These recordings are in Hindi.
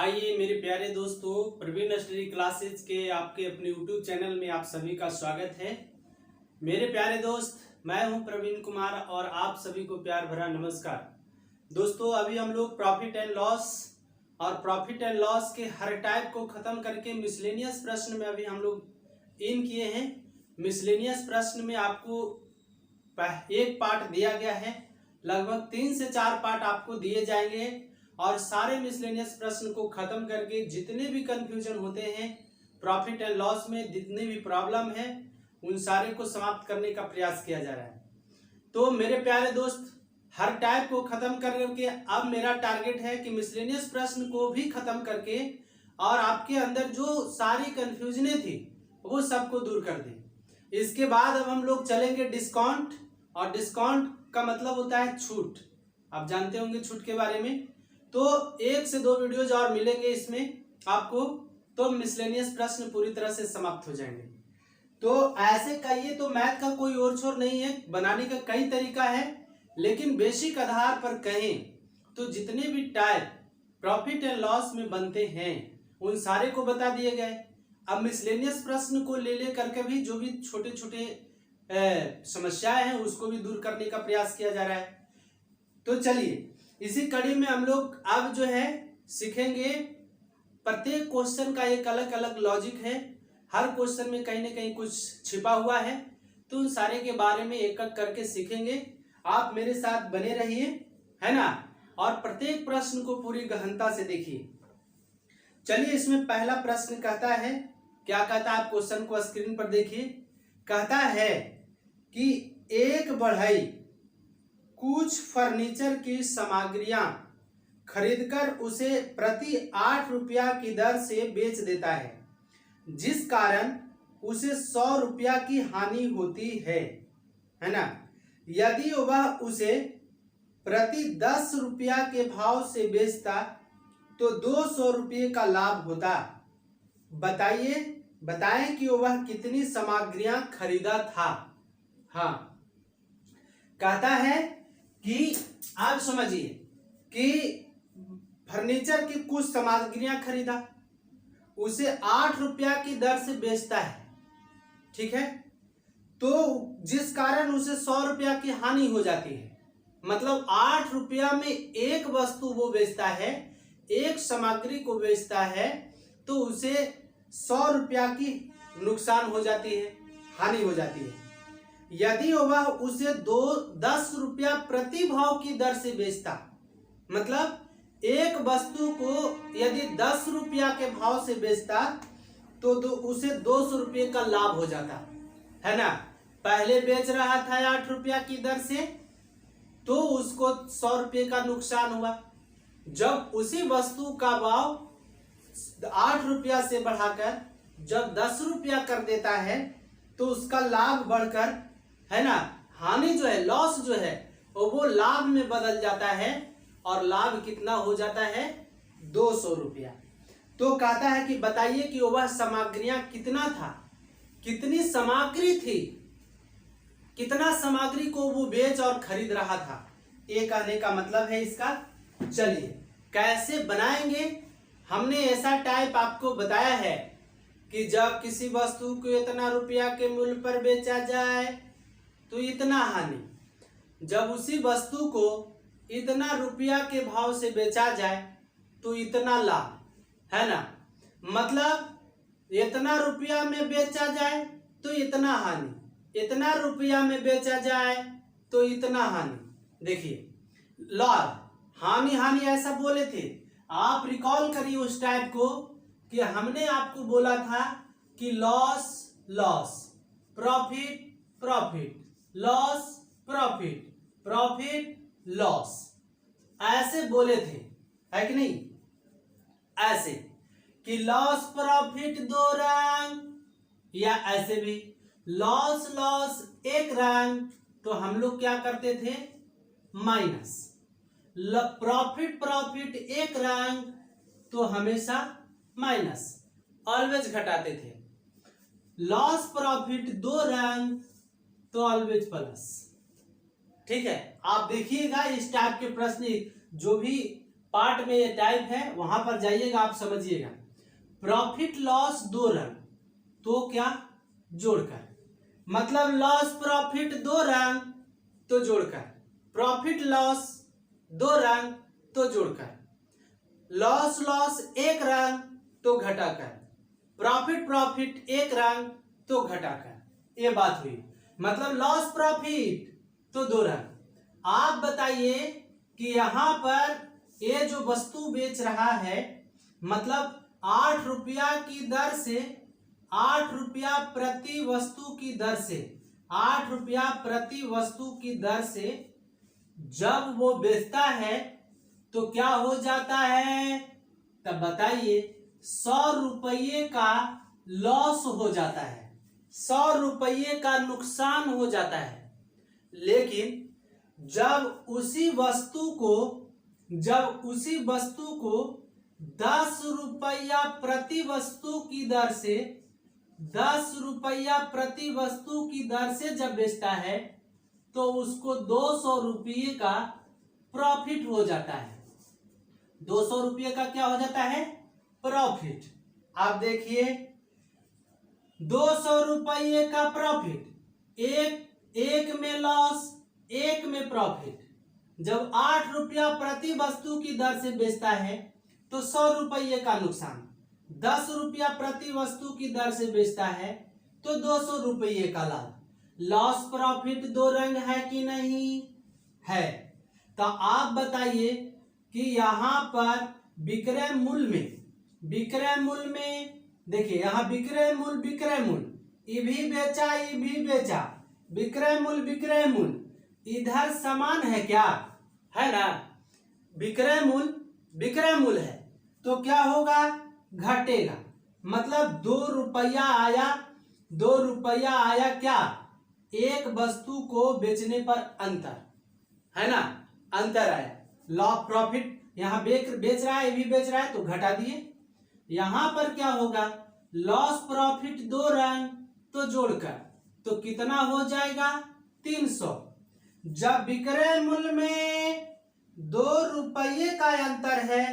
आइए मेरे प्यारे दोस्तों, प्रवीण स्टडी क्लासेज के आपके अपने यूट्यूब चैनल में आप सभी का स्वागत है। मेरे प्यारे दोस्त, मैं हूं प्रवीण कुमार और आप सभी को प्यार भरा नमस्कार। दोस्तों, अभी हम लोग प्रॉफिट एंड लॉस और प्रॉफिट एंड लॉस के हर टाइप को खत्म करके मिसलेनियस प्रश्न में अभी हम लोग इन किए हैं। मिसलेनियस प्रश्न में आपको एक पार्ट दिया गया है, लगभग 3 से 4 पार्ट आपको दिए जाएंगे और सारे मिसलेनियस प्रश्न को खत्म करके जितने भी कंफ्यूजन होते हैं प्रॉफिट एंड लॉस में, जितने भी प्रॉब्लम है, उन सारे को समाप्त करने का प्रयास किया जा रहा है। तो मेरे प्यारे दोस्त, हर टाइप को खत्म करके अब मेरा टारगेट है कि मिसलेनियस प्रश्न को भी खत्म करके और आपके अंदर जो सारी कंफ्यूजनें थी वो सबको दूर कर दें। इसके बाद अब हम लोग चलेंगे डिस्काउंट, और डिस्काउंट का मतलब होता है छूट। आप जानते होंगे छूट के बारे में। तो 1 से 2 वीडियोज और मिलेंगे इसमें आपको, तो मिसलेनियस प्रश्न पूरी तरह से समाप्त हो जाएंगे। तो ऐसे कहिए तो मैथ का कोई और छोर नहीं है, बनाने का कई तरीका है, लेकिन बेसिक आधार पर कहें तो जितने भी टाइप प्रॉफिट एंड लॉस में बनते हैं उन सारे को बता दिए गए। अब मिसलेनियस प्रश्न को ले करके भी जो भी छोटे छोटे समस्याएं हैं उसको भी दूर करने का प्रयास किया जा रहा है। तो चलिए, इसी कड़ी में हम लोग अब जो है सीखेंगे, प्रत्येक क्वेश्चन का एक अलग अलग लॉजिक है, हर क्वेश्चन में कहीं ना कहीं कुछ छिपा हुआ है, तो उन सारे के बारे में एक एक करके सीखेंगे। आप मेरे साथ बने रहिए, है ना, और प्रत्येक प्रश्न को पूरी गहनता से देखिए। चलिए, इसमें पहला प्रश्न कहता है, क्या कहता है, आप क्वेश्चन को स्क्रीन पर देखिए। कहता है कि एक बढ़ई कुछ फर्नीचर की सामग्रियां खरीदकर उसे प्रति 8 रुपया की दर से बेच देता है, जिस कारण उसे 100 रुपया की हानि होती है ना। यदि वह उसे प्रति 10 रुपया के भाव से बेचता तो 200 रुपये का लाभ होता। बताएं कि वह कितनी सामग्रियां खरीदा था। हाँ, कहता है कि आप समझिए कि फर्नीचर की कुछ सामग्रियां खरीदा, उसे 8 रुपया की दर से बेचता है, ठीक है, तो जिस कारण उसे 100 रुपया की हानि हो जाती है। मतलब 8 रुपया में एक वस्तु वो बेचता है, एक सामग्री को बेचता है, तो उसे 100 रुपया की नुकसान हो जाती है, हानि हो जाती है। यदि वह उसे 10 रुपया प्रति भाव की दर से बेचता, मतलब एक वस्तु को यदि 10 रुपया के भाव से बेचता तो उसे 200 रुपये का लाभ हो जाता, है ना। पहले बेच रहा था 8 रुपया की दर से, तो उसको 100 रुपये का नुकसान हुआ। जब उसी वस्तु का भाव 8 रुपया से बढ़ाकर जब 10 रुपया कर देता है, तो उसका लाभ बढ़कर, है ना, हानि जो है, लॉस जो है, वो लाभ में बदल जाता है, और लाभ कितना हो जाता है, 200 रुपया। तो कहता है कि बताइए कि वह सामग्रियां कितना था, कितनी सामग्री थी, कितना सामग्री को वो बेच और खरीद रहा था, ये कहने का मतलब है इसका। चलिए, कैसे बनाएंगे, हमने ऐसा टाइप आपको बताया है कि जब किसी वस्तु को इतना रुपया के मूल्य पर बेचा जाए तो इतना हानि, जब उसी वस्तु को इतना रुपया के भाव से बेचा जाए तो इतना लाभ, है ना। मतलब इतना रुपया में बेचा जाए तो इतना हानि, इतना रुपया में बेचा जाए तो इतना हानि। देखिए, लाभ, हानि हानि ऐसा बोले थे, आप रिकॉल करिए उस टाइप को कि हमने आपको बोला था कि loss loss, profit profit, loss profit, profit loss, ऐसे बोले थे, है कि नहीं। ऐसे कि लॉस प्रॉफिट 2 रंग, या ऐसे भी लॉस लॉस 1 रंग, तो हम लोग क्या करते थे, माइनस। प्रॉफिट प्रॉफिट 1 रंग, तो हमेशा माइनस, ऑलवेज घटाते थे। लॉस प्रॉफिट 2 रंग, तो ऑलवेज प्लस। ठीक है, आप देखिएगा इस टाइप के प्रश्न जो भी पार्ट में ये टाइप है, वहां पर जाइएगा आप समझिएगा। प्रॉफिट लॉस दो रंग तो क्या जोड़कर, मतलब लॉस प्रॉफिट दो रंग तो जोड़कर, प्रॉफिट लॉस दो रंग तो जोड़कर, लॉस लॉस एक रंग तो घटाकर, प्रॉफिट प्रॉफिट एक रंग तो घटाकर, ये बात हुई। मतलब लॉस प्रॉफिट तो दो रंग। आप बताइए कि यहां पर ये जो वस्तु बेच रहा है, मतलब 8 रुपया की दर से, 8 रुपया प्रति वस्तु की दर से, 8 रुपया प्रति वस्तु की दर से जब वो बेचता है तो क्या हो जाता है, तब बताइए 100 रुपये का लॉस हो जाता है, 100 रुपये का नुकसान हो जाता है। लेकिन जब उसी वस्तु को 10 रुपया प्रति वस्तु की दर से, 10 रुपया प्रति वस्तु की दर से जब बेचता है तो उसको 200 रुपये का प्रॉफिट हो जाता है। 200 रुपये का क्या हो जाता है, प्रॉफिट। आप देखिए 200 रुपये का प्रॉफिट, एक में लॉस एक में प्रॉफिट। जब 8 रुपया प्रति वस्तु की दर से बेचता है तो 100 रुपये का नुकसान, 10 रुपया प्रति वस्तु की दर से बेचता है तो 200 रुपये का लाभ। लॉस प्रॉफिट दो रंग है कि नहीं है? तो आप बताइए कि यहां पर विक्रय मूल्य में देखिए, यहां विक्रय मूल्य, ये भी बेचा, विक्रय मूल्य इधर समान है क्या, है ना? विक्रय मूल्य है तो क्या होगा, घटेगा। मतलब 2 रुपया आया क्या, एक वस्तु को बेचने पर अंतर, है ना, अंतर आया। लॉस प्रॉफिट यहां बेच रहा है, ये भी बेच रहा है तो घटा दिए। यहां पर क्या होगा, लॉस प्रॉफिट दो रंग तो जोड़कर, तो कितना हो जाएगा, 300। जब विक्रय मूल्य में 2 रुपये का अंतर है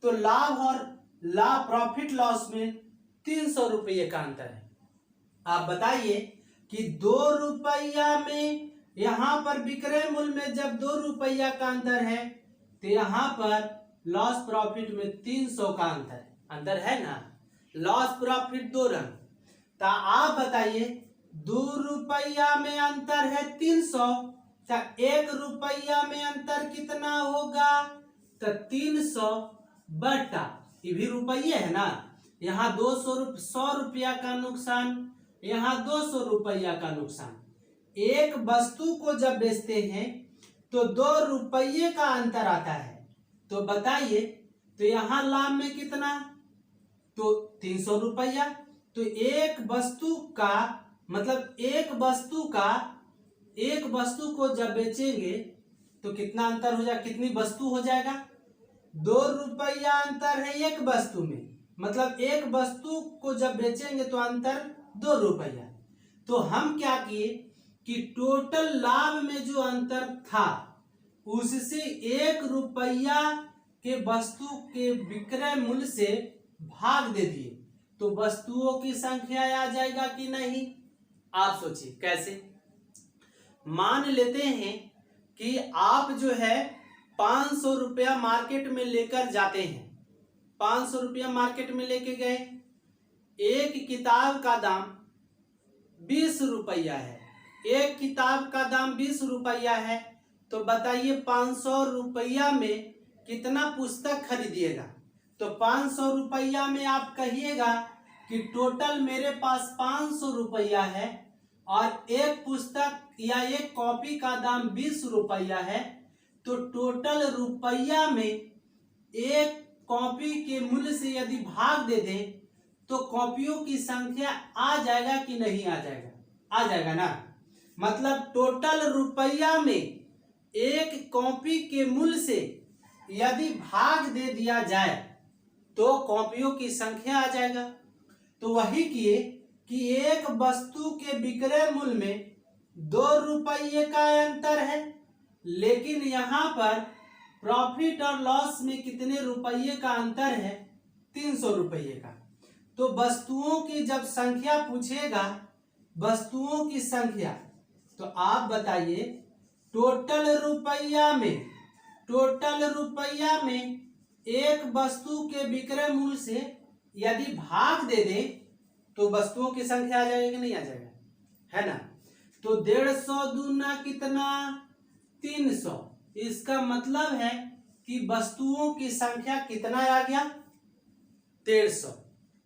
तो लाभ प्रॉफिट लॉस में 300 रुपये का अंतर है। आप बताइए कि 2 रुपया में, यहां पर विक्रय मूल्य में जब 2 रुपया का अंतर है तो यहां पर लॉस प्रॉफिट में 300 का अंतर है ना। लॉस प्रॉफिट दो रंग। तो आप बताइए 2 रुपया में अंतर है 300, तो 1 रुपया में अंतर कितना होगा, तो 300 बटा, ये भी रुपये है ना, यहाँ 100 रुपया का नुकसान, यहाँ 200 रुपया का नुकसान। एक वस्तु को जब बेचते हैं तो 2 रुपये का अंतर आता है, तो बताइए तो यहाँ लाभ में कितना, तो 300 रुपया। तो एक वस्तु का मतलब एक वस्तु को जब बेचेंगे तो कितना अंतर हो जाएगा, कितनी वस्तु हो जाएगा, 2 रुपया अंतर है एक वस्तु में, मतलब एक वस्तु को जब बेचेंगे तो अंतर 2 रुपया। तो हम क्या किए कि टोटल लाभ में जो अंतर था उससे 1 रुपया के वस्तु के विक्रय मूल्य से भाग दे दिए, तो वस्तुओं की संख्या आ जाएगा कि नहीं। आप सोचिए कैसे। मान लेते हैं कि आप जो है 500 रुपया मार्केट में लेकर जाते हैं, 500 रुपया मार्केट में लेके गए, एक किताब का दाम 20 रुपया है, एक किताब का दाम 20 रुपया है, तो बताइए 500 रुपया में कितना पुस्तक खरीदिएगा। तो 500 रुपया में आप कहिएगा कि टोटल मेरे पास 500 रुपया है और एक पुस्तक या एक कॉपी का दाम 20 रुपया है, तो टोटल रुपया में एक कॉपी के मूल्य से यदि भाग दे दें तो कॉपियों की संख्या आ जाएगा कि नहीं आ जाएगा, आ जाएगा ना। मतलब टोटल रुपया में एक कॉपी के मूल्य से यदि भाग दे दिया जाए तो कॉपियों की संख्या आ जाएगा। तो वही किए कि एक वस्तु के विक्रय मूल्य में 2 रुपये का अंतर है, लेकिन यहाँ पर प्रॉफिट और लॉस में कितने रुपये का अंतर है? 300 रुपये का। तो वस्तुओं की जब संख्या पूछेगा, वस्तुओं की संख्या, तो आप बताइए टोटल रुपया में एक वस्तु के विक्रय मूल्य से यदि भाग दे दे तो वस्तुओं की संख्या आ जाएगा कि नहीं आ जाएगा, है ना। तो 150 दूना कितना? 300। इसका मतलब है कि वस्तुओं की संख्या कितना आ गया? 150।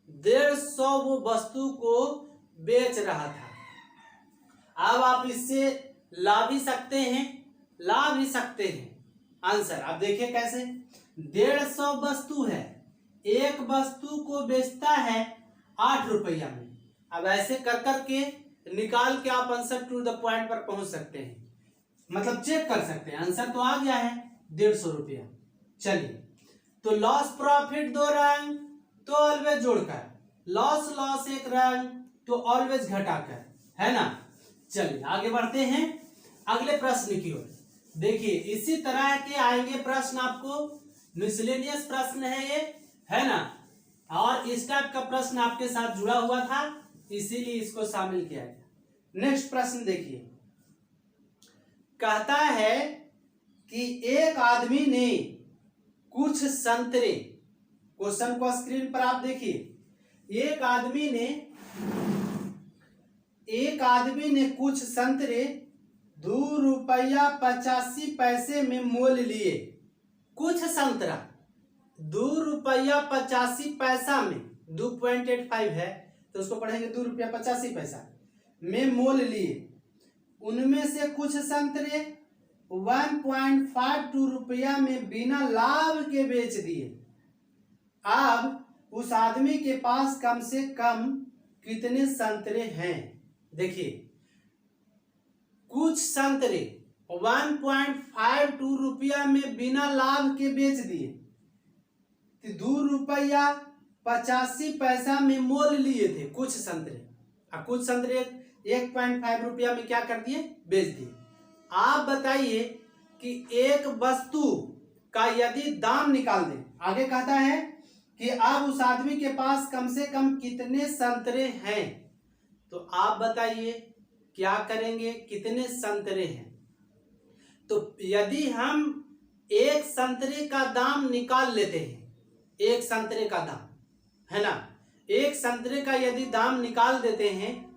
150 वो वस्तु को बेच रहा था। अब आप इससे ला भी सकते हैं आंसर। आप देखिए कैसे, 150 वस्तु है, एक वस्तु को बेचता है 8 रुपया में। अब ऐसे कर करके निकाल के आप आंसर टू द पॉइंट पर पहुंच सकते हैं, मतलब चेक कर सकते हैं। आंसर तो आ गया है 150 रुपया। चलिए, तो लॉस प्रॉफिट 2 रंग तो ऑलवेज जोड़कर, लॉस एक रंग तो ऑलवेज घटाकर, है ना। चलिए आगे बढ़ते हैं अगले प्रश्न की ओर। देखिए इसी तरह के आएंगे प्रश्न आपको, मिसलेनियस प्रश्न है ये, है ना। और इस टाइप का प्रश्न आपके साथ जुड़ा हुआ था, इसीलिए इसको शामिल किया गया। नेक्स्ट प्रश्न देखिए, कहता है कि एक आदमी ने कुछ संतरे, क्वेश्चन को स्क्रीन पर आप देखिए, एक आदमी ने कुछ संतरे 2 रुपया 85 पैसे में मोल लिए। कुछ संतरा 2 रुपया 85 पैसा में, 2.85 है तो उसको पढ़ेंगे 2 रुपया 85 पैसा में मोल लिए। उनमें से कुछ संतरे 1.52 रुपया में बिना लाभ के बेच दिए। अब उस आदमी के पास कम से कम कितने संतरे हैं? देखिए, कुछ संतरे 1.52 रुपया में बिना लाभ के बेच दिए, 2 रुपया 85 पैसा में मोल लिए थे कुछ संतरे, और कुछ संतरे 1.5 रुपया में क्या कर दिए? बेच दिए। आप बताइए कि एक वस्तु का यदि दाम निकाल दें, आगे कहता है कि अब उस आदमी के पास कम से कम कितने संतरे हैं, तो आप बताइए क्या करेंगे, कितने संतरे हैं। तो यदि हम एक संतरे का दाम निकाल लेते हैं, एक संतरे का दाम, है ना, एक संतरे का यदि दाम निकाल देते हैं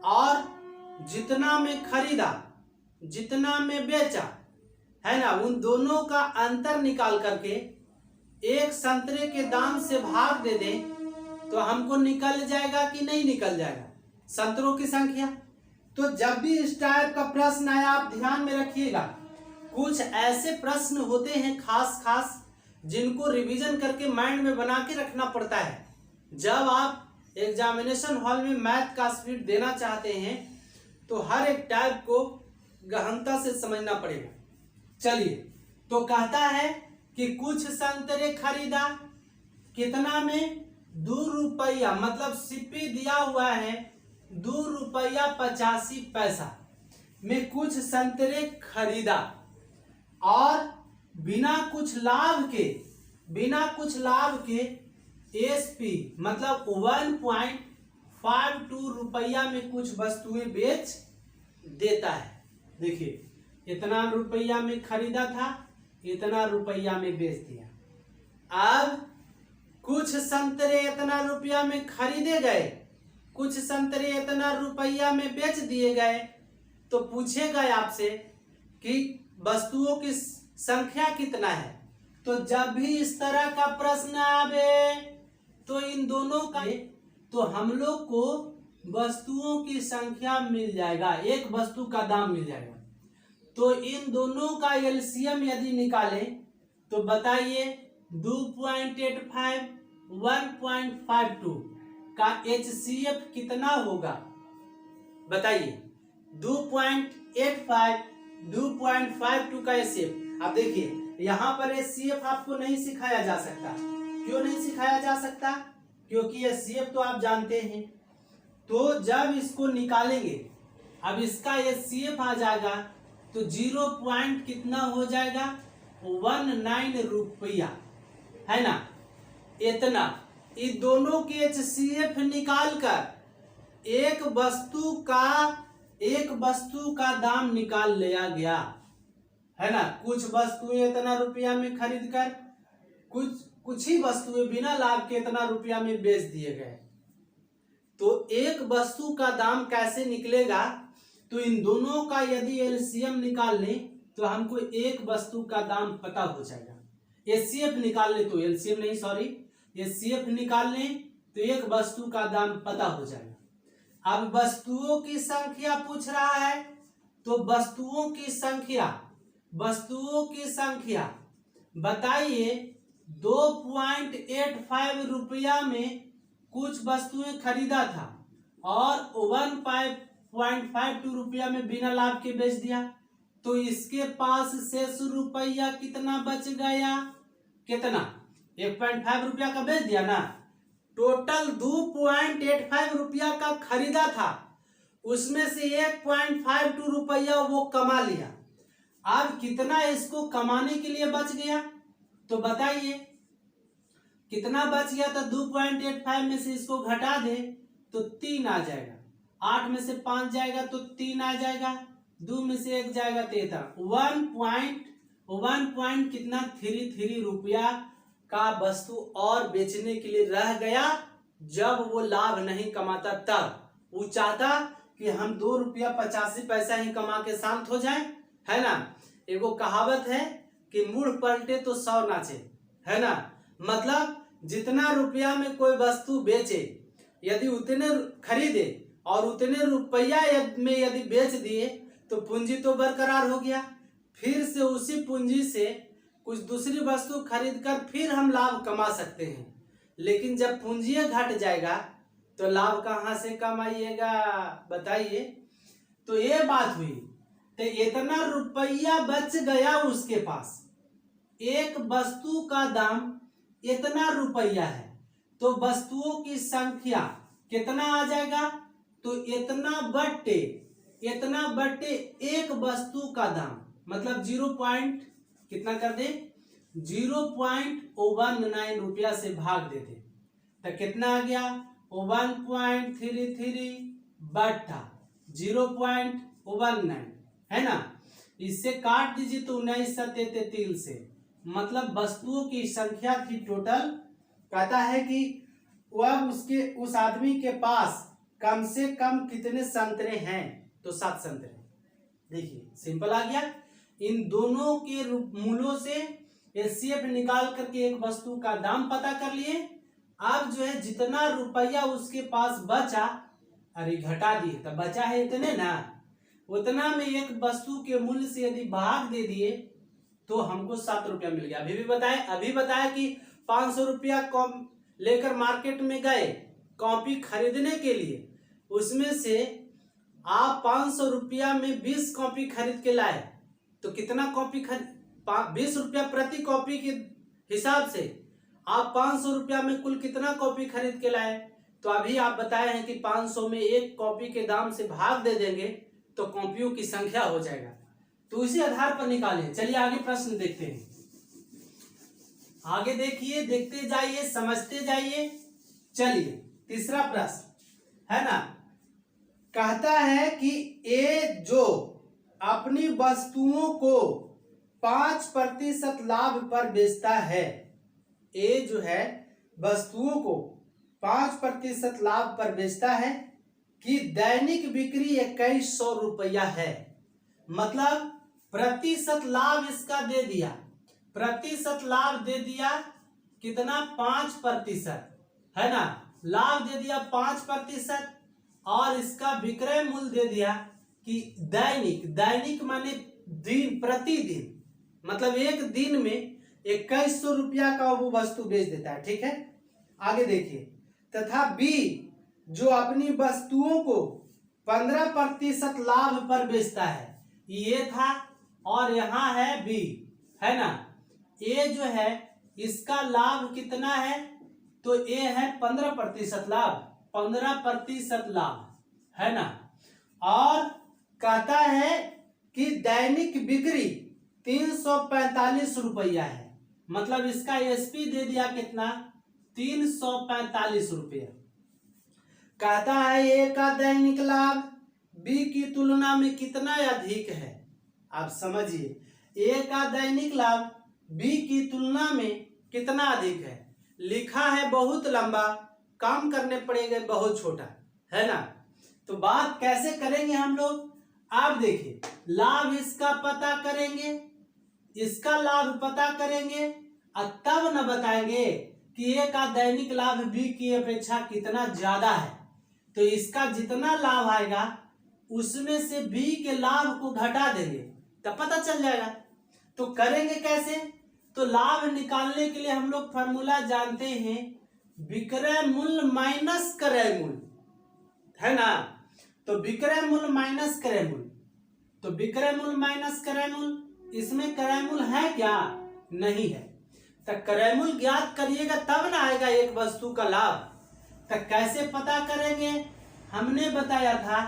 और जितना में खरीदा जितना में बेचा, है ना, उन दोनों का अंतर निकाल करके एक संतरे के दाम से भाग दे दें तो हमको निकल जाएगा कि नहीं निकल जाएगा संतरों की संख्या। तो जब भी इस टाइप का प्रश्न आया आप ध्यान में रखिएगा, कुछ ऐसे प्रश्न होते हैं खास जिनको रिवीजन करके माइंड में बना के रखना पड़ता है। जब आप एग्जामिनेशन हॉल में मैथ का स्पीड देना चाहते हैं तो हर एक टाइप को गहनता से समझना पड़ेगा। चलिए, तो कहता है कि कुछ संतरे खरीदा कितना में? 2 रुपया, मतलब सिप्पी दिया हुआ है 2 रुपया 85 पैसा में कुछ संतरे खरीदा और बिना कुछ लाभ के एसपी मतलब 1.52 रुपया में कुछ वस्तुएं बेच देता है। देखिए, इतना रुपया में खरीदा था, इतना रुपया में बेच दिया। अब कुछ संतरे इतना रुपया में खरीदे गए, कुछ संतरे इतना रुपया में बेच दिए गए, तो पूछेगा आपसे कि वस्तुओं की संख्या कितना है। तो जब भी इस तरह का प्रश्न आवे तो इन दोनों का, तो हम लोग को वस्तुओं की संख्या मिल जाएगा, एक वस्तु का दाम मिल जाएगा। तो इन दोनों का एलसीएम यदि निकालें तो बताइए 2.85 1.52 का HCF कितना होगा? बताइए 2.85 2.52 का HCF। अब देखिए यहाँ पर HCF आपको नहीं सिखाया जा सकता। क्यों नहीं सिखाया जा सकता? क्योंकि HCF तो आप जानते हैं। तो जब इसको निकालेंगे, अब इसका HCF आ जाएगा तो 0 पॉइंट कितना हो जाएगा? 19 रुपया, है ना, इतना। इन दोनों के HCF निकाल कर एक वस्तु का दाम निकाल लिया गया, है ना। कुछ वस्तुएं इतना रुपया में खरीद कर कुछ ही वस्तुएं बिना लाभ के इतना रुपया में बेच दिए गए। तो एक वस्तु का दाम कैसे निकलेगा, तो इन दोनों का यदि एलसीएम निकाल लें तो हमको एक वस्तु का दाम पता हो जाएगा। एचसीएफ निकाल ले तो एलसीएम नहीं, सॉरी, एचसीएफ निकाल लें तो एक वस्तु का दाम पता हो जाएगा। अब वस्तुओं की संख्या पूछ रहा है, तो वस्तुओं की संख्या बताइए। 2.85 रुपया में कुछ वस्तुएं खरीदा था और 1.52 रुपया में बिना लाभ के बेच दिया, तो इसके पास शेष रुपया कितना बच गया, कितना, 1.5 रुपया का बेच दिया ना। टोटल 2.85 रुपया का खरीदा था, उसमें से 1.52 रुपया वो कमा लिया। अब कितना इसको कमाने के लिए बच गया, तो बताइए कितना बच गया। तो 2.85 में से इसको घटा दे तो 3 आ जाएगा, 8 में से 5 जाएगा तो 3 आ जाएगा, 2 में से 1 जाएगा तो 1.33 रुपया का वस्तु और बेचने के लिए रह गया। जब वो लाभ नहीं कमाता तब वो चाहता कि हम 2 रुपया 85 पैसा ही कमा के शांत हो जाए, है ना। एगो कहावत है कि मुड़ पलटे तो 100 नाचे, है ना। मतलब जितना रुपया में कोई वस्तु बेचे, यदि उतने खरीदे और उतने रुपया में यदि बेच दिए तो पूंजी तो बरकरार हो गया। फिर से उसी पूंजी से कुछ दूसरी वस्तु खरीद कर फिर हम लाभ कमा सकते हैं। लेकिन जब पूंजी घट जाएगा तो लाभ कहाँ से कमाइएगा, बताइए। तो ये बात हुई, तो इतना रुपया बच गया उसके पास, एक वस्तु का दाम इतना रुपया है, तो वस्तुओं की संख्या कितना आ जाएगा, तो इतना बट्टे एक वस्तु का दाम, मतलब 0 पॉइंट कितना कर दे, 0.19 रुपया से भाग देते तो कितना आ गया, 1.33 बट्टा 0.19, है ना। इससे काट दीजिए तो 19 सत्ते 3 से, मतलब वस्तुओं की संख्या थी टोटल। कहता है कि वह उस आदमी के पास कम से कम कितने संतरे हैं, तो 7 संतरे। देखिए सिंपल आ गया। इन दोनों के मूलों से एचसीएफ निकाल करके एक वस्तु का दाम पता कर लिए। अब जो है जितना रुपया उसके पास बचा, अरे घटा दिए, तब बचा है इतने ना, उतना में एक वस्तु के मूल्य से यदि भाग दे दिए तो हमको 7 रुपया मिल गया। अभी बताया कि 500 रुपया लेकर मार्केट में गए कॉपी खरीदने के लिए, उसमें से आप 500 रुपया में 20 कॉपी खरीद के लाए, तो कितना कॉपी 20 रुपया प्रति कॉपी के हिसाब से आप 500 रुपया में कुल कितना कॉपी खरीद के लाए। तो अभी आप बताए हैं कि 500 में एक कॉपी के दाम से भाग दे देंगे तो कॉपियों की संख्या हो जाएगा। तो इसी आधार पर निकालें। चलिए आगे प्रश्न देखते हैं। आगे देखिए, देखते जाइए, समझते जाइए। चलिए तीसरा प्रश्न है ना, कहता है कि ए जो अपनी वस्तुओं को 5% लाभ पर बेचता है, ए जो है वस्तुओं को 5% लाभ पर बेचता है कि दैनिक बिक्री 2100 रुपया है। मतलब प्रतिशत लाभ इसका दे दिया, प्रतिशत लाभ दे दिया कितना, 5%, है ना। लाभ दे दिया 5% और इसका विक्रय मूल्य दे दिया कि दैनिक माने दिन, प्रतिदिन, मतलब एक दिन में 2100 रुपया का वो वस्तु बेच देता है। ठीक है, आगे देखिए। तथा बी जो अपनी वस्तुओं को 15% लाभ पर बेचता है, ये था और यहाँ है बी, है ना। ए जो है इसका लाभ कितना है, तो ए है 15% लाभ, 15% लाभ, है ना। और कहता है कि दैनिक बिक्री 345 रुपया है। मतलब इसका एसपी दे दिया कितना, 345 रुपया। कहता है ए का दैनिक लाभ बी की तुलना में कितना अधिक है। आप समझिए, ए का दैनिक लाभ बी की तुलना में कितना अधिक है। लिखा है बहुत लंबा, काम करने पड़ेगा बहुत छोटा, है ना। तो बात कैसे करेंगे हम लोग, आप देखिए, लाभ इसका पता करेंगे, इसका लाभ पता करेंगे और तब न बताएंगे कि ए का दैनिक लाभ बी की अपेक्षा कितना ज्यादा है। तो इसका जितना लाभ आएगा उसमें से बी के लाभ को घटा देंगे तब पता चल जाएगा। तो करेंगे कैसे, तो लाभ निकालने के लिए हम लोग फॉर्मूला जानते हैं, विक्रय मूल्य माइनस क्रय मूल्य, है ना। तो विक्रय मूल्य माइनस क्रय मूल्य, तो विक्रय मूल्य माइनस क्रय मूल्य, इसमें क्रय मूल्य है क्या, नहीं है। तो क्रय मूल्य ज्ञात करिएगा तब ना आएगा एक वस्तु का लाभ। तो कैसे पता करेंगे, हमने बताया था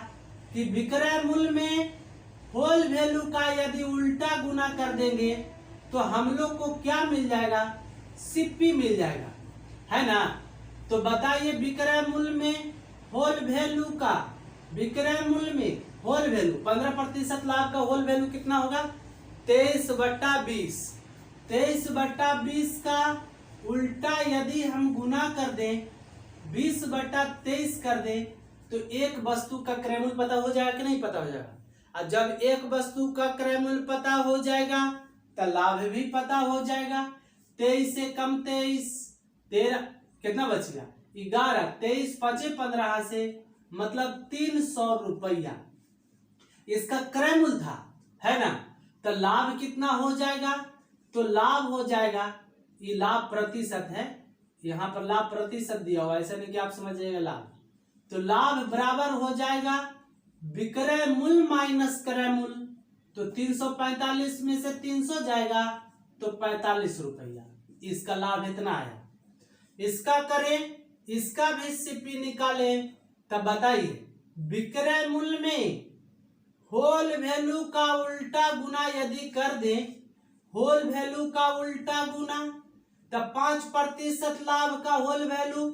कि विक्रय मूल्य में होल वैल्यू का यदि उल्टा गुना कर देंगे तो हम लोग को क्या मिल जाएगा, सीपी मिल जाएगा, है ना। तो बताइए विक्रय मूल्य में होल वैल्यू का, विक्रय मूल्य में होल वैल्यू 15% लाभ का होल वैल्यू कितना होगा, 23/20। 23/20 का उल्टा यदि हम गुना कर दें, 20/23 कर दें, तो एक वस्तु का क्रय मूल्य पता हो जाएगा कि नहीं पता हो जाएगा। और जब एक वस्तु का क्रय मूल्य पता हो जाएगा तो लाभ भी पता हो जाएगा। 23 से कम 23, 13 कितना बच गया, 11, 23 5 15 से मतलब 300 रुपया इसका क्रय मूल्य था, है ना। तो लाभ कितना हो जाएगा, तो लाभ हो जाएगा, ये लाभ प्रतिशत है, यहाँ पर लाभ प्रतिशत दिया हुआ, ऐसा नहीं कि आप समझिएगा लाभ। तो लाभ बराबर हो जाएगा विक्रय मूल्य माइनस क्रय मूल्य। तो 345 में से 300 जाएगा तो 45 रुपया, इसका लाभ इतना आया। इसका करें, इसका भी सीपी निकालें, तब बताइए विक्रय मूल्य में होल वैल्यू का उल्टा गुना यदि कर दें, होल वैल्यू का उल्टा गुना, तब 5% लाभ का होल वैल्यू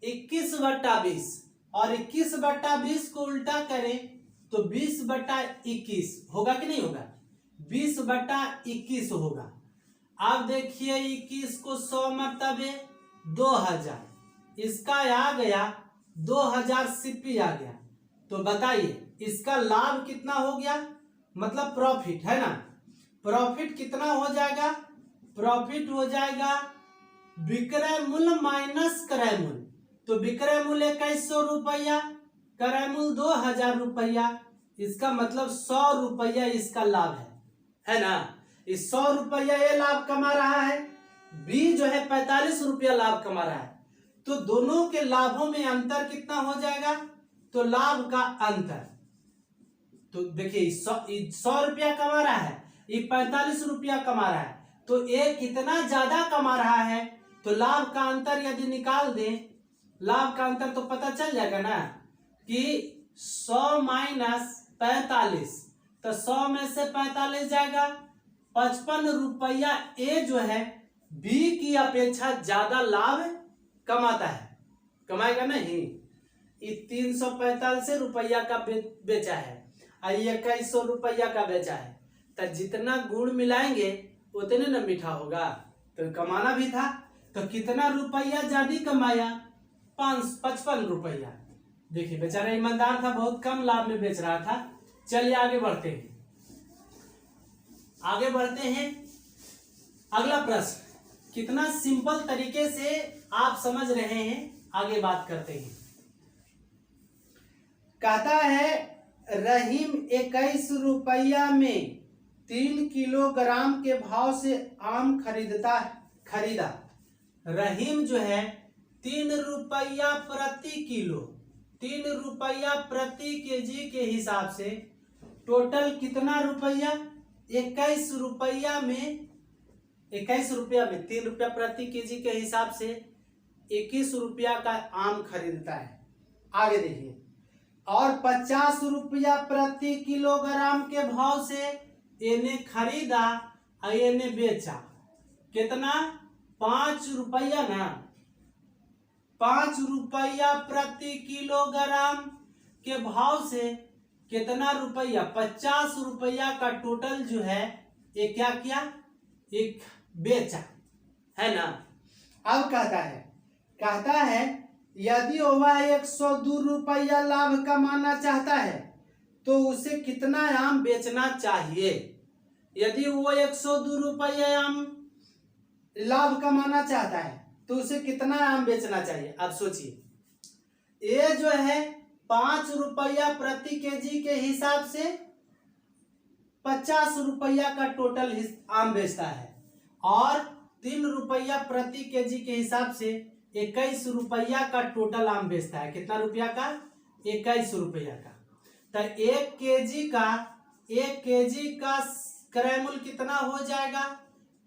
21/20 और 21/20 को उल्टा करें तो 20/21 होगा कि नहीं होगा, 20/21 होगा। अब देखिए 21 को 100 मर्तबे 2000, इसका आ गया 2000 सीपी आ गया। तो बताइए इसका लाभ कितना हो गया, मतलब प्रॉफिट, है ना। प्रॉफिट कितना हो जाएगा, प्रॉफिट हो जाएगा विक्रय मूल्य माइनस क्रय मूल्य। तो विक्रय मूल्य 2100 रुपया, क्रय मूल्य 2000 रुपया, इसका मतलब 100 रुपया इसका लाभ है ना। इस 100 रुपया ये लाभ कमा रहा है, बी जो है 45 रुपया लाभ कमा रहा है। तो दोनों के लाभों में अंतर कितना हो जाएगा, तो लाभ का अंतर, तो देखिए 100 रुपया कमा रहा है, ये 45 रुपया कमा रहा है, तो एक कितना ज्यादा कमा रहा है। तो लाभ का अंतर यदि निकाल दें, लाभ का अंतर तो पता चल जाएगा ना कि 100 माइनस 45, तो 100 में से 45 जाएगा, 55 रुपया ए जो है बी की अपेक्षा ज्यादा लाभ कमाता है, कमाएगा नहीं। ये 345 रुपया का बेचा है और 2100 रुपया का बेचा है, तो जितना गुड़ मिलाएंगे उतने न मीठा होगा, तो कमाना भी था। तो कितना रुपया ज्यादा कमाया, 55 रुपया। देखिए बेचारा ईमानदार था, बहुत कम लाभ में बेच रहा था। चलिए आगे बढ़ते हैं, आगे बढ़ते हैं। अगला प्रश्न कितना सिंपल तरीके से आप समझ रहे हैं, आगे बात करते हैं। कहता है रहीम 21 रुपया में 3 किलोग्राम के भाव से आम खरीदा। रहीम जो है 3 रुपया प्रति किलो, 3 रुपया प्रति केजी के हिसाब से टोटल कितना रुपया, 21 रुपया में, 21 रुपया में 3 रुपया प्रति केजी के हिसाब से 21 रुपया का आम खरीदता है। आगे देखिए, और 50 रुपया प्रति किलोग्राम के भाव से इन्हें खरीदा और इन्हें बेचा, कितना? 5 रुपया ना, 5 रुपया प्रति किलोग्राम के भाव से कितना रुपया? 50 रुपया का टोटल जो है ये क्या किया? एक बेचा, है ना। अब कहता है यदि वह 102 रुपया लाभ कमाना चाहता है तो उसे कितना आम बेचना चाहिए? यदि वो 102 रुपया आम लाभ कमाना चाहता है तो उसे कितना आम बेचना चाहिए? अब सोचिए, ये जो है 5 रुपया प्रति केजी के हिसाब से 50 रुपया का टोटल आम बेचता है, और 3 रुपया प्रति केजी के हिसाब से 21 रुपया का टोटल आम बेचता है। कितना रुपया का? 21 रुपया का। तो 1 केजी का क्रय मूल्य कितना हो जाएगा?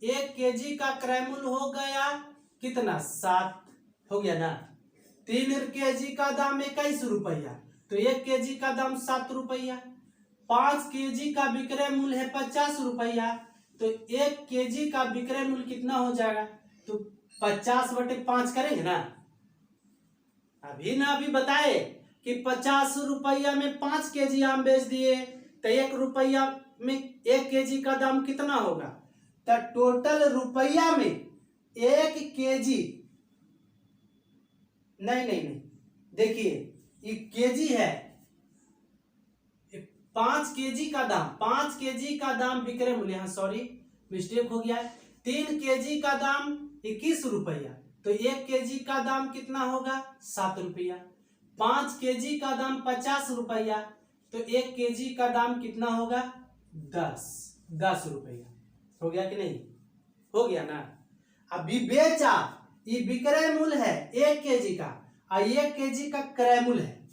1 केजी का क्रय मूल्य हो गया कितना? 7 हो गया ना। 3 केजी का दाम 21 रुपया, तो 1 केजी का दाम 7 रुपया। 5 केजी का विक्रय मूल्य है 50 रुपया, तो 1 केजी का विक्रय मूल्य कितना हो जाएगा? तो 50/5 करेंगे ना। अभी बताए कि 50 रुपया में 5 केजी आम बेच दिए, तो 1 रुपया में 1 केजी का दाम कितना होगा? तो टोटल रुपया में 1 केजी नहीं, देखिए ये केजी है, 5 केजी का दाम, 5 केजी का दाम विक्रय मूल्य, हाँ सॉरी मिस्टेक हो गया है। 3 केजी का दाम 21 रुपया, तो 1 केजी का दाम कितना होगा? 7 रुपया। 5 केजी का दाम 50 रुपया, तो 1 केजी का दाम कितना होगा? 10 रुपया। हो गया कि नहीं? हो गया ना। अभी बेचा, ये विक्रय मूल्य है 1 केजी का, और 1 केजी का क्रय मूल्य है।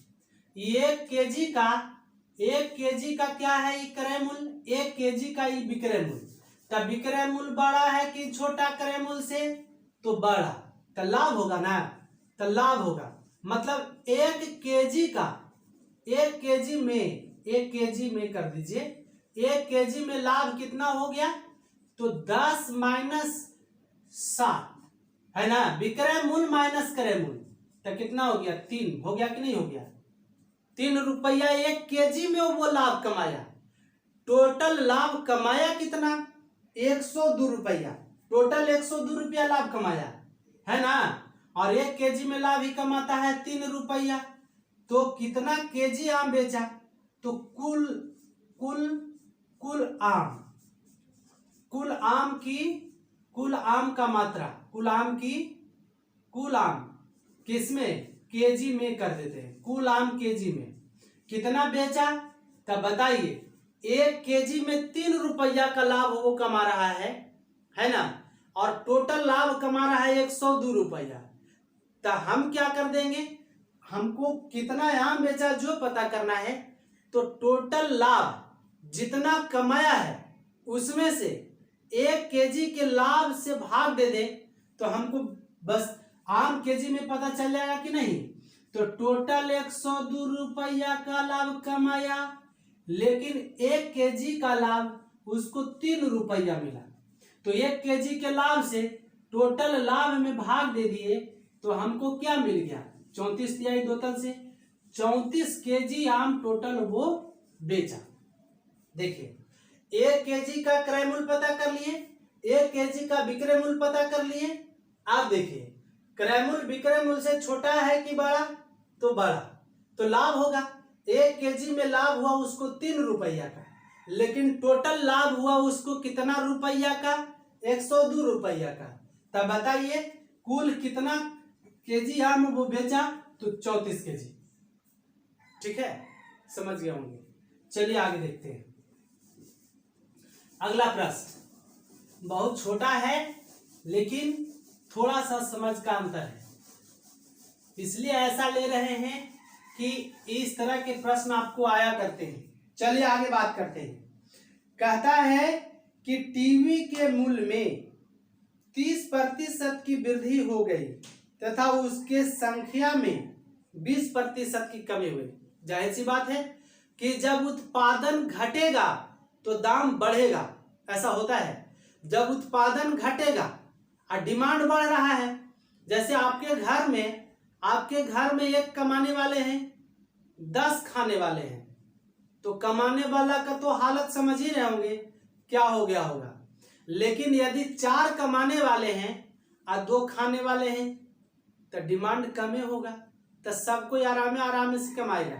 1 केजी का क्या है? ये क्रय मूल्य, 1 केजी का ये विक्रय मूल्य। तब विक्रय मूल्य बड़ा है कि छोटा क्रय मूल्य से? तो बड़ा, तो लाभ होगा ना। तो लाभ होगा, मतलब 1 केजी में कर दीजिए, 1 केजी में लाभ कितना हो गया? तो 10 - 7 है ना। विक्रय मूल्य माइनस क्रय मूल्य, तो कितना हो गया? 3 हो गया कि नहीं हो गया? 3 रुपया 1 केजी में वो लाभ कमाया। टोटल लाभ कमाया कितना? 102 रुपया। टोटल 102 रुपया लाभ कमाया, है ना। और 1 केजी में लाभ ही कमाता है 3 रुपया, तो कितना केजी आम बेचा? तो कुल आम का मात्रा, कुल आम किसमें? केजी में कर देते हैं। कुल आम केजी में कितना बेचा? तब बताइए, 1 केजी में 3 रुपया का लाभ वो कमा रहा है ना, और टोटल लाभ कमा रहा है 102 रुपया। तो हम क्या कर देंगे, हमको कितना आम बेचा जो पता करना है, तो टोटल लाभ जितना कमाया है उसमें से 1 केजी के लाभ से भाग दे दे, तो हमको बस आम केजी में पता चल जाएगा कि नहीं। तो टोटल 102 रुपया का लाभ कमाया, लेकिन 1 केजी का लाभ उसको 3 रुपया मिला, तो 1 केजी के लाभ से टोटल लाभ में भाग दे दिए, तो हमको क्या मिल गया? 34 तिहाई 2 से 34 केजी आम टोटल वो बेचा। देखिए, 1 केजी का क्रय मूल्य पता कर लिए, 1 केजी का विक्रय मूल्य पता कर लिए। आप देखिए, क्रय मूल्य विक्रय मूल्य से छोटा है कि बड़ा? तो बड़ा, तो लाभ होगा। 1 केजी में लाभ हुआ उसको 3 रुपया का, लेकिन टोटल लाभ हुआ उसको कितना रुपया का? 102 रुपया का। तब बताइए कुल कितना केजी आम वो बेचा? तो 34 केजी। ठीक है, समझ गए होंगे। चलिए आगे देखते हैं। अगला प्रश्न बहुत छोटा है, लेकिन थोड़ा सा समझ का अंतर है, इसलिए ऐसा ले रहे हैं कि इस तरह के प्रश्न आपको आया करते हैं। चलिए आगे बात करते हैं। कहता है कि टीवी के मूल्य में 30% की वृद्धि हो गई तथा उसके संख्या में 20% की कमी हुई। जाहिर सी बात है कि जब उत्पादन घटेगा तो दाम बढ़ेगा। ऐसा होता है। जब उत्पादन घटेगा और डिमांड बढ़ रहा है, जैसे आपके घर में एक कमाने वाले हैं, 10 खाने वाले हैं, तो कमाने वाला का तो हालत समझ ही रहे होंगे क्या हो गया होगा। लेकिन यदि 4 कमाने वाले हैं और 2 खाने वाले हैं तो डिमांड कम होगा, तो सब कोई आराम से कमाएगा।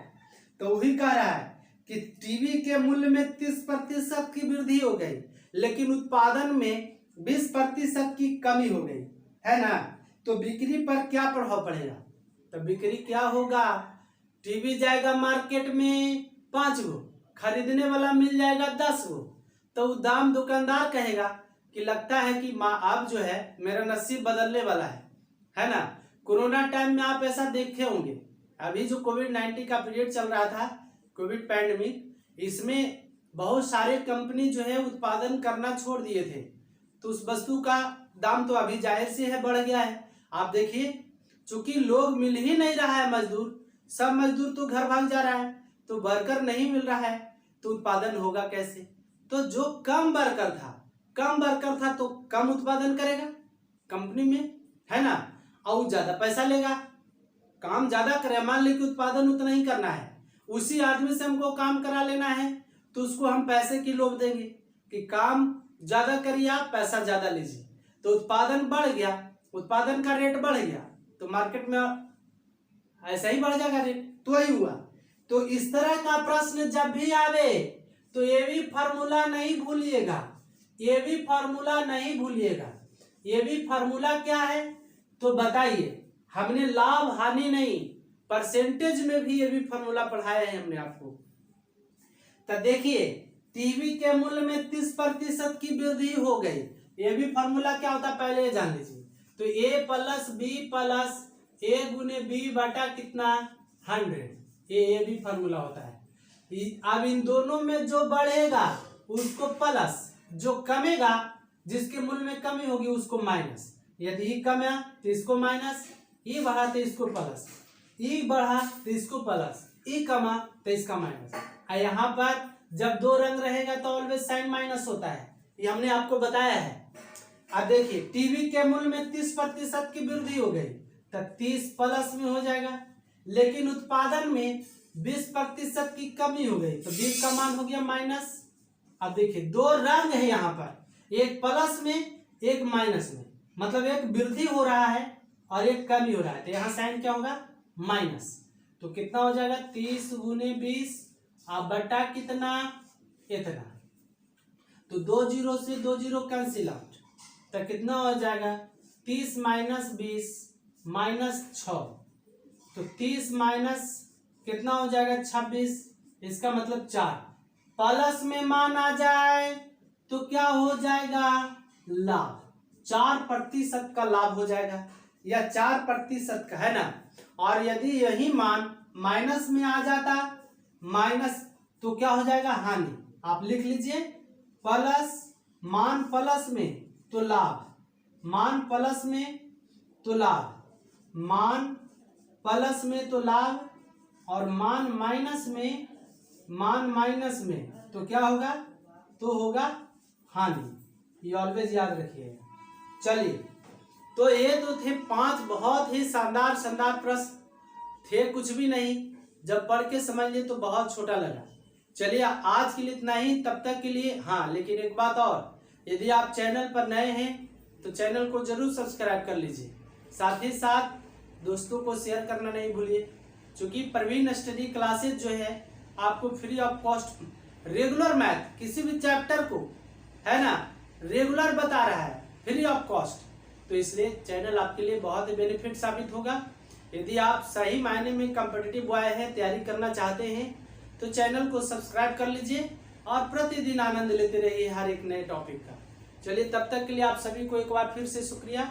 तो वही कह रहा है कि टीवी के मूल्य में 30% की वृद्धि हो गई, लेकिन उत्पादन में 20% की कमी हो गई, है ना। तो बिक्री पर क्या प्रभाव पड़ेगा? तो बिक्री क्या होगा? टीवी जाएगा मार्केट में 5 गो, खरीदने वाला मिल जाएगा 10 गो, तो दाम दुकानदार कहेगा कि लगता है कि अब जो है मेरा नसीब बदलने वाला है ना। कोरोना टाइम में आप ऐसा देखे होंगे, अभी जो कोविड-19 का पीरियड चल रहा था, कोविड पैंडेमिक, इसमें बहुत सारे कंपनी जो है उत्पादन करना छोड़ दिए थे, तो उस वस्तु का दाम तो अभी जाहिर से है बढ़ गया है। आप देखिए, चूंकि लोग मिल ही नहीं रहा है, सब मजदूर तो घर भाग जा रहा है, तो वर्कर नहीं मिल रहा है, तो उत्पादन होगा कैसे? तो जो कम वर्कर था तो कम उत्पादन करेगा कंपनी में, है ना, और ज्यादा पैसा लेगा, काम ज्यादा करे। मान ली कि उत्पादन उतना ही करना है, उसी आदमी से हमको काम करा लेना है, तो उसको हम पैसे की लोभ देंगे कि काम ज्यादा करिए, आप पैसा ज्यादा लीजिए, तो उत्पादन बढ़ गया, उत्पादन का रेट बढ़ गया, तो मार्केट में ऐसा ही बढ़ जाएगा रेट। तो वही हुआ। तो इस तरह का प्रश्न जब भी आवे तो ये भी फार्मूला नहीं भूलिएगा, ये भी फार्मूला क्या है तो बताइए। हमने लाभ हानि नहीं, परसेंटेज में भी ये भी फार्मूला पढ़ाया है हमने आपको। तो देखिए, टीवी के मूल्य में 30% की वृद्धि हो गई, ये भी फार्मूला क्या होता है पहले जान लीजिए। तो A + B + A × B बटा कितना 100, ये भी फार्मूला होता है। अब इन दोनों में जो बढ़ेगा उसको प्लस, जो कमेगा जिसके मूल्य में कमी होगी उसको माइनस। यदि ई कमा तो इसको माइनस, ई बढ़ा तो इसको प्लस, ई बढ़ा तो इसको प्लस, ई कमा तो इसका माइनस। यहाँ पर जब 2 रंग रहेगा तो ऑलवेज साइन माइनस होता है, ये हमने आपको बताया है। अब देखिए, टीवी के मूल्य में 30% की वृद्धि हो गई, तो 30 प्लस में हो जाएगा, लेकिन उत्पादन में 20% की कमी हो गई, तो 20 का मान हो गया माइनस। अब देखिए, 2 रंग है यहाँ पर, एक प्लस में एक माइनस में, मतलब एक वृद्धि हो रहा है और एक कमी हो रहा है, तो यहाँ साइन क्या होगा माइनस। तो कितना हो जाएगा 30 × 20 अब बटा कितना इतना, तो 2 0 से 2 0 कैंसिल आउट, तो कितना हो जाएगा 30 - 20 -6, तो 30 माइनस कितना हो जाएगा 26, इसका मतलब 4। प्लस में मान आ जाए तो क्या हो जाएगा लाभ, 4% का लाभ हो जाएगा, या 4% का, है ना। और यदि यही मान माइनस में आ जाता माइनस, तो क्या हो जाएगा हानि। आप लिख लीजिए, मान प्लस में तो लाभ, मान प्लस में तो लाभ, मान प्लस में तो लाभ, और मान माइनस में तो क्या होगा, तो होगा हानि। ये ऑलवेज याद रखिएगा। चलिए, तो ये तो थे 5 बहुत ही शानदार प्रश्न थे, कुछ भी नहीं, जब पढ़ के समझ लिए तो बहुत छोटा लगा। चलिए, आज के लिए इतना ही, तब तक के लिए। हाँ, लेकिन एक बात और, यदि आप चैनल पर नए हैं तो चैनल को जरूर सब्सक्राइब कर लीजिए, साथ ही साथ दोस्तों को शेयर करना नहीं भूलिए, क्योंकि प्रवीण स्टडी क्लासेज जो है आपको free of cost regular math किसी भी चैप्टर को, है ना, रेगुलर बता रहा है फ्री ऑफ कॉस्ट। तो इसलिए चैनल आपके लिए बहुत ही बेनिफिट साबित होगा। यदि आप सही मायने में कॉम्पिटिटिव बॉय है, तैयारी करना चाहते हैं, तो चैनल को सब्सक्राइब कर लीजिए और प्रतिदिन आनंद लेते रहिए हर एक नए टॉपिक का। चलिए, तब तक के लिए आप सभी को एक बार फिर से शुक्रिया।